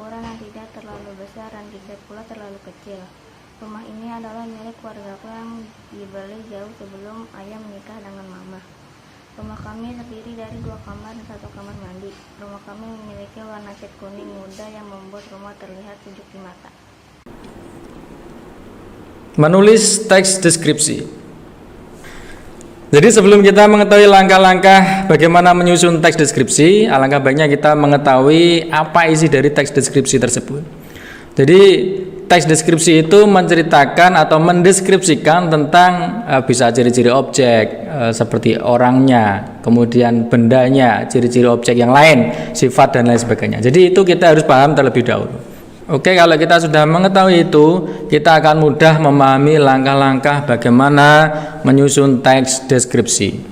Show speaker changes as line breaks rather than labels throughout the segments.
ukuran yang tidak terlalu besar dan tidak pula terlalu kecil. Rumah ini adalah milik keluargaku yang dibeli jauh sebelum ayah menikah dengan mama. Rumah kami terdiri dari 2 kamar dan 1 kamar mandi. Rumah kami memiliki warna cat kuning muda yang membuat rumah terlihat sejuk di mata.
Menulis teks deskripsi. Jadi sebelum kita mengetahui langkah-langkah bagaimana menyusun teks deskripsi, alangkah baiknya kita mengetahui apa isi dari teks deskripsi tersebut. Jadi teks deskripsi itu menceritakan atau mendeskripsikan tentang bisa ciri-ciri objek seperti orangnya, kemudian bendanya, ciri-ciri objek yang lain, sifat dan lain sebagainya. Jadi itu kita harus paham terlebih dahulu. Oke, kalau kita sudah mengetahui itu, kita akan mudah memahami langkah-langkah bagaimana menyusun teks deskripsi.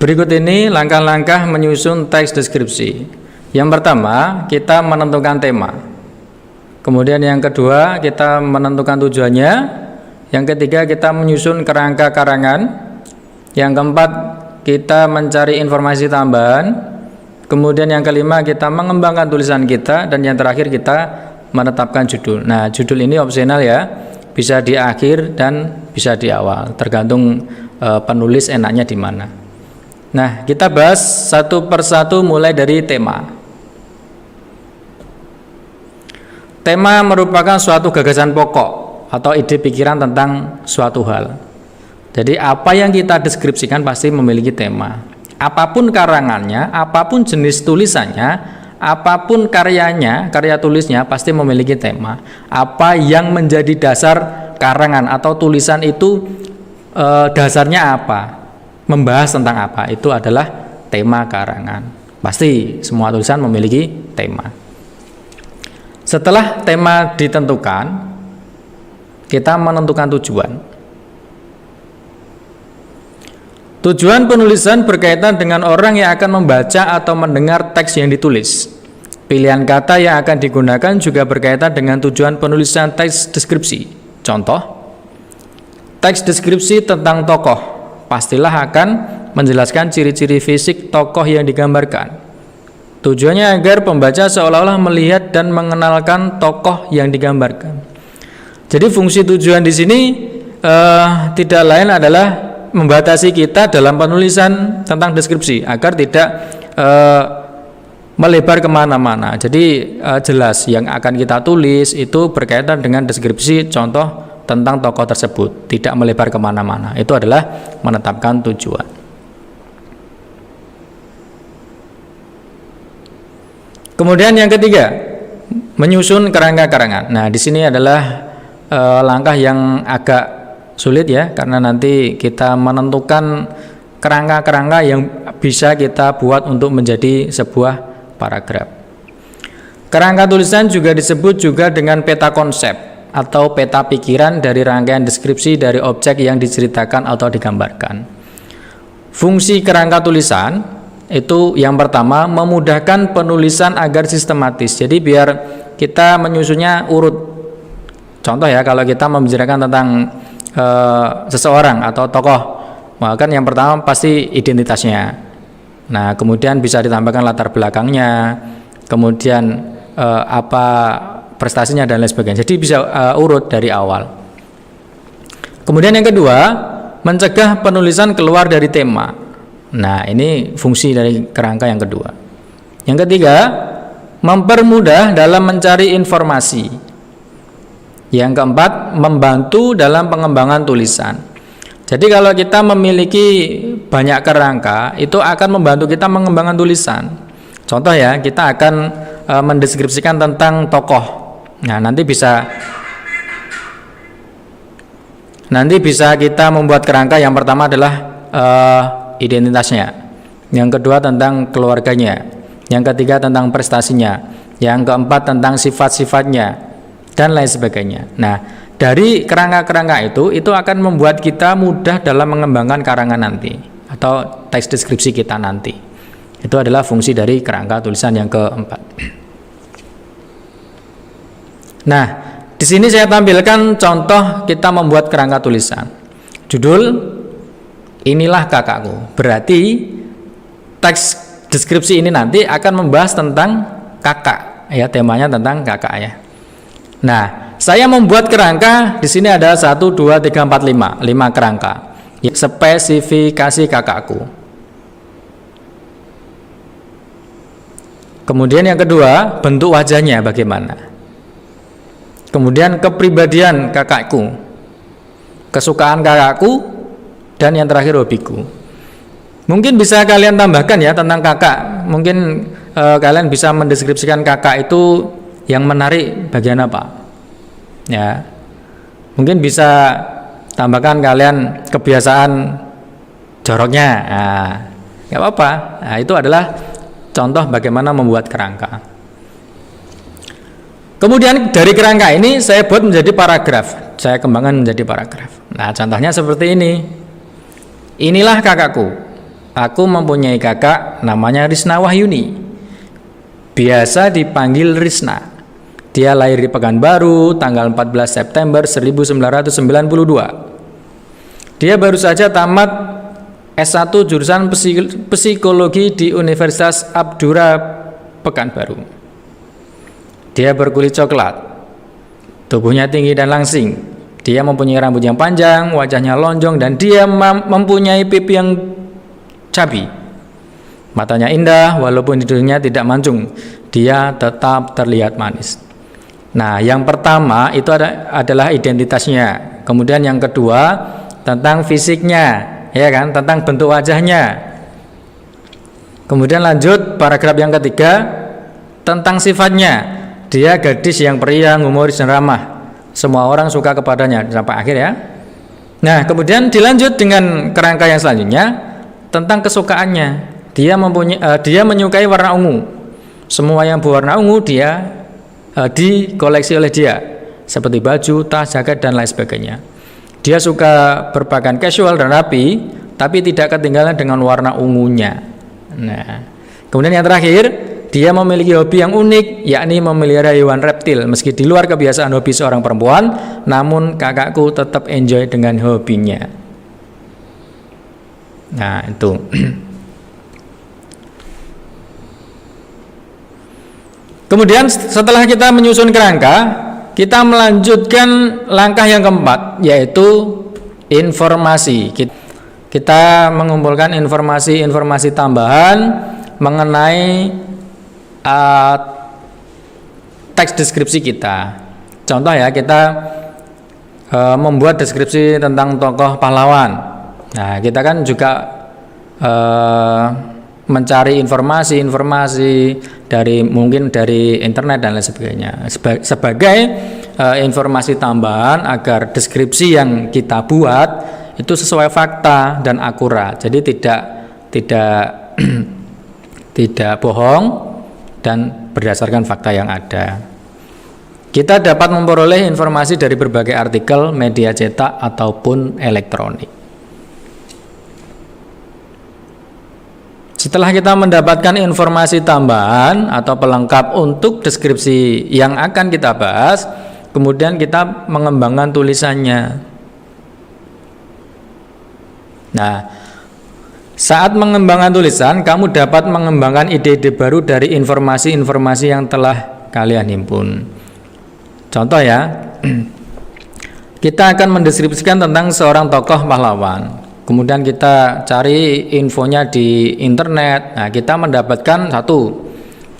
Berikut ini langkah-langkah menyusun teks deskripsi. Yang pertama, kita menentukan tema. Kemudian yang kedua, kita menentukan tujuannya. Yang ketiga, kita menyusun kerangka karangan. Yang keempat, kita mencari informasi tambahan. Kemudian yang kelima, kita mengembangkan tulisan kita. Dan yang terakhir, kita menetapkan judul. Nah, judul ini opsional ya, bisa di akhir dan bisa di awal, tergantung penulis enaknya di mana. Nah, kita bahas satu persatu mulai dari tema. Tema merupakan suatu gagasan pokok atau ide pikiran tentang suatu hal. Jadi apa yang kita deskripsikan pasti memiliki tema. Apapun karangannya, apapun jenis tulisannya, apapun karyanya, karya tulisnya pasti memiliki tema. Apa yang menjadi dasar karangan atau tulisan itu dasarnya apa? Membahas tentang apa? Itu adalah tema karangan. Pasti semua tulisan memiliki tema. Setelah tema ditentukan, kita menentukan tujuan. Tujuan penulisan berkaitan dengan orang yang akan membaca atau mendengar teks yang ditulis. Pilihan kata yang akan digunakan juga berkaitan dengan tujuan penulisan teks deskripsi. Contoh, teks deskripsi tentang tokoh pastilah akan menjelaskan ciri-ciri fisik tokoh yang digambarkan. Tujuannya agar pembaca seolah-olah melihat dan mengenalkan tokoh yang digambarkan. Jadi fungsi tujuan di sini tidak lain adalah membatasi kita dalam penulisan tentang deskripsi agar tidak melebar kemana-mana. Jadi jelas yang akan kita tulis itu berkaitan dengan deskripsi contoh tentang tokoh tersebut, tidak melebar kemana-mana. Itu adalah menetapkan tujuan. Kemudian yang ketiga, menyusun kerangka karangan. Nah, di sini adalah langkah yang agak sulit ya, karena nanti kita menentukan kerangka-kerangka yang bisa kita buat untuk menjadi sebuah paragraf. Kerangka tulisan juga disebut juga dengan peta konsep atau peta pikiran dari rangkaian deskripsi dari objek yang diceritakan atau digambarkan. Fungsi kerangka tulisan itu yang pertama memudahkan penulisan agar sistematis. Jadi biar kita menyusunnya urut. Contoh ya, kalau kita membicarakan tentang seseorang atau tokoh, maka kan yang pertama pasti identitasnya. Nah, kemudian bisa ditambahkan latar belakangnya, kemudian apa prestasinya dan lain sebagainya. Jadi bisa urut dari awal. Kemudian yang kedua, mencegah penulisan keluar dari tema. Nah, ini fungsi dari kerangka yang kedua. Yang ketiga, mempermudah dalam mencari informasi. Yang keempat, membantu dalam pengembangan tulisan. Jadi kalau kita memiliki banyak kerangka, itu akan membantu kita mengembangkan tulisan. Contoh ya, kita akan mendeskripsikan tentang tokoh. Nah, nanti bisa kita membuat kerangka. Yang pertama adalah identitasnya. Yang kedua tentang keluarganya. Yang ketiga tentang prestasinya. Yang keempat tentang sifat-sifatnya dan lain sebagainya. Nah, dari kerangka-kerangka itu akan membuat kita mudah dalam mengembangkan karangan nanti atau teks deskripsi kita nanti. Itu adalah fungsi dari kerangka tulisan yang keempat. Nah, di sini saya tampilkan contoh kita membuat kerangka tulisan. Judul, inilah kakakku. Berarti teks deskripsi ini nanti akan membahas tentang kakak, ya, temanya tentang kakak, ya. Nah, saya membuat kerangka di sini ada 1, 2, 3, 4, 5 kerangka. Ya, spesifikasi kakakku. Kemudian yang kedua, bentuk wajahnya bagaimana. Kemudian kepribadian kakakku, kesukaan kakakku, dan yang terakhir hobiku. Mungkin bisa kalian tambahkan ya tentang kakak. Mungkin kalian bisa mendeskripsikan kakak itu yang menarik bagian apa? Ya, mungkin bisa tambahkan kalian kebiasaan joroknya. Nah, nggak apa-apa. Nah, itu adalah contoh bagaimana membuat kerangka. Kemudian dari kerangka ini saya buat menjadi paragraf. Saya kembangkan menjadi paragraf. Nah, contohnya seperti ini. Inilah kakakku. Aku mempunyai kakak namanya Risna Wahyuni. Biasa dipanggil Risna. Dia lahir di Pekanbaru tanggal 14 September 1992. Dia baru saja tamat S1 jurusan psikologi di Universitas Abdurra Pekanbaru. Dia berkulit coklat. Tubuhnya tinggi dan langsing. Dia mempunyai rambut yang panjang, wajahnya lonjong, dan dia mempunyai pipi yang cabi. Matanya indah, walaupun hidungnya tidak mancung. Dia tetap terlihat manis. Nah, yang pertama itu adalah identitasnya. Kemudian yang kedua tentang fisiknya, ya kan, tentang bentuk wajahnya. Kemudian lanjut paragraf yang ketiga tentang sifatnya. Dia gadis yang periang, humoris dan ramah. Semua orang suka kepadanya sampai akhir, ya. Nah, kemudian dilanjut dengan kerangka yang selanjutnya tentang kesukaannya. Dia menyukai warna ungu. Semua yang berwarna ungu dia dikoleksi oleh dia, seperti baju, tas, jaket, dan lain sebagainya. Dia suka berpakaian casual dan rapi, tapi tidak ketinggalan dengan warna ungunya. Nah, kemudian yang terakhir, dia memiliki hobi yang unik, yakni memelihara hewan reptil. Meski di luar kebiasaan hobi seorang perempuan, namun kakakku tetap enjoy dengan hobinya. Nah, itu. Kemudian setelah kita menyusun kerangka, kita melanjutkan langkah yang keempat, yaitu informasi. Kita mengumpulkan informasi-informasi tambahan mengenai teks deskripsi kita. Contoh ya, kita membuat deskripsi tentang tokoh pahlawan. Nah, kita kan juga mencari informasi mungkin dari internet dan lain sebagainya sebagai informasi tambahan agar deskripsi yang kita buat itu sesuai fakta dan akurat. Jadi tidak bohong dan berdasarkan fakta yang ada. Kita dapat memperoleh informasi dari berbagai artikel, media cetak ataupun elektronik. Setelah kita mendapatkan informasi tambahan atau pelengkap untuk deskripsi yang akan kita bahas, kemudian kita mengembangkan tulisannya. Nah, saat mengembangkan tulisan, kamu dapat mengembangkan ide-ide baru dari informasi-informasi yang telah kalian himpun. Contoh ya, kita akan mendeskripsikan tentang seorang tokoh pahlawan. Kemudian kita cari infonya di internet. Nah, kita mendapatkan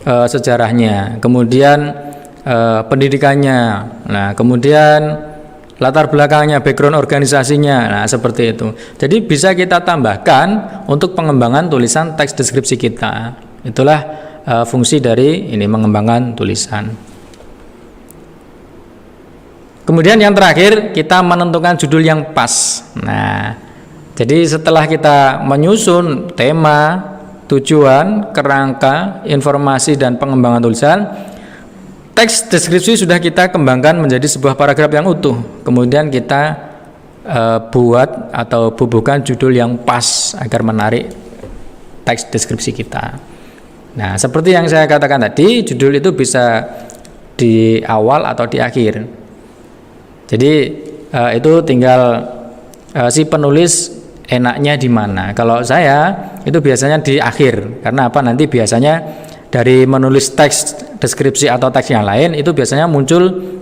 sejarahnya, kemudian pendidikannya, nah kemudian latar belakangnya, background organisasinya. Nah, seperti itu. Jadi bisa kita tambahkan untuk pengembangan tulisan teks deskripsi kita. Itulah fungsi dari ini, mengembangkan tulisan. Kemudian yang terakhir, kita menentukan judul yang pas. Nah, jadi setelah kita menyusun tema, tujuan, kerangka, informasi, dan pengembangan tulisan, teks deskripsi sudah kita kembangkan menjadi sebuah paragraf yang utuh. Kemudian kita buat atau bubuhkan judul yang pas agar menarik teks deskripsi kita. Nah, seperti yang saya katakan tadi, judul itu bisa di awal atau di akhir. Jadi itu tinggal si penulis enaknya di mana? Kalau saya itu biasanya di akhir. Karena apa? Nanti biasanya dari menulis teks deskripsi atau teks yang lain itu biasanya muncul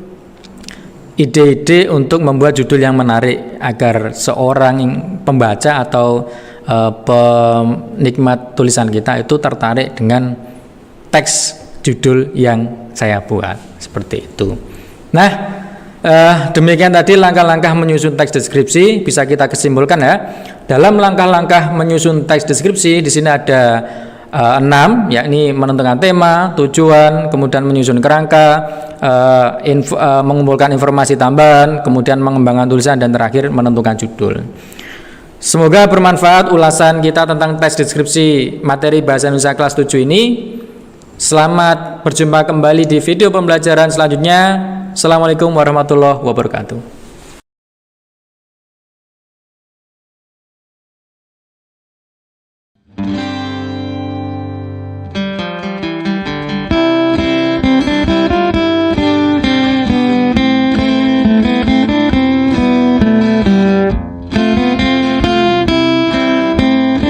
ide-ide untuk membuat judul yang menarik agar seorang pembaca atau penikmat tulisan kita itu tertarik dengan teks judul yang saya buat, seperti itu. Nah, demikian tadi langkah-langkah menyusun teks deskripsi. Bisa kita kesimpulkan ya, dalam langkah-langkah menyusun teks deskripsi di sini ada 6, yakni menentukan tema, tujuan, kemudian menyusun kerangka, mengumpulkan informasi tambahan, kemudian mengembangkan tulisan, dan terakhir menentukan judul. Semoga bermanfaat ulasan kita tentang teks deskripsi materi Bahasa Indonesia kelas 7 ini. Selamat berjumpa kembali di video pembelajaran selanjutnya. Assalamualaikum warahmatullahi wabarakatuh.